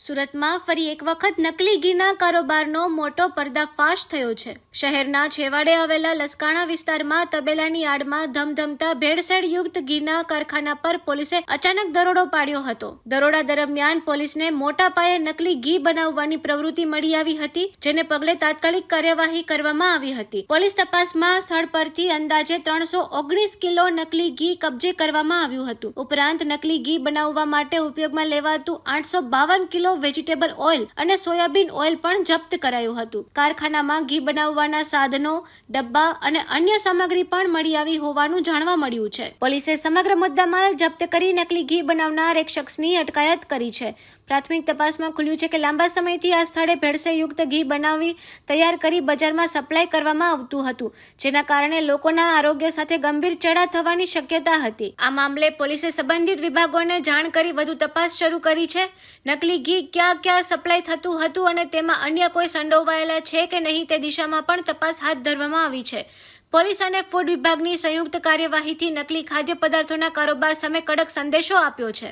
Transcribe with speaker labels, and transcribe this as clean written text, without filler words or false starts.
Speaker 1: સુરતમાં ફરી એક વખત નકલી ઘીના કારોબારનો મોટો પર્દાફાશ થયો છે। શહેરના છેવાડે આવેલા લસકાણા વિસ્તારમાં તબેલાની આડમાં ધમધમતા ભેળસેળયુક્ત ઘીના કારખાના પર પોલીસે અચાનક દરોડો પાડ્યો હતો। દરોડા દરમિયાન પોલીસને મોટા પાયે નકલી ઘી બનાવવાની પ્રવૃત્તિ મળી આવી હતી, જેને પગલે તાત્કાલિક કાર્યવાહી કરવામાં આવી હતી। પોલીસ તપાસમાં સ્થળ પરથી અંદાજે 319 કિલો નકલી ઘી કબજે કરવામાં આવ્યું હતું। ઉપરાંત નકલી ઘી બનાવવા માટે ઉપયોગમાં લેવાતું 852 કિલો વેજીટેબલ ઓઇલ અને સોયાબીન ઓઇલ પણ જપ્ત કરાયું હતું। કારખાનામાં ઘી બનાવવાના સાધનો, ડબ્બા અને અન્ય સામગ્રી પણ મળી આવી હોવાનું જાણવા મળ્યું છે। પોલીસે સમગ્ર મુદ્દામાલ જપ્ત કરી નકલી ઘી બનાવનાર એક શખ્સની અટકાયત કરી છે। પ્રાથમિક તપાસમાં ખુલ્યું છે કે લાંબા સમયથી આ સ્થળે ભેળસેળયુક્ત ઘી બનાવી તૈયાર કરી બજારમાં સપ્લાય કરવામાં આવતું હતું, જેના કારણે લોકોના આરોગ્ય સાથે ગંભીર ચેડા થવાની શક્યતા હતી। આ મામલે પોલીસે સંબંધિત વિભાગોને જાણ કરી વધુ તપાસ શરૂ કરી છે। નકલી ઘી ક્યાં ક્યાં સપ્લાય થતું હતું અને તેમાં અન્ય કોઈ સંડોવાયેલા છે કે નહીં તે દિશામાં પણ તપાસ હાથ ધરવામાં આવી છે। પોલીસ અને ફૂડ વિભાગની સંયુક્ત કાર્યવાહીથી નકલી ખાદ્ય પદાર્થોના કારોબાર સામે કડક સંદેશો આપ્યો છે।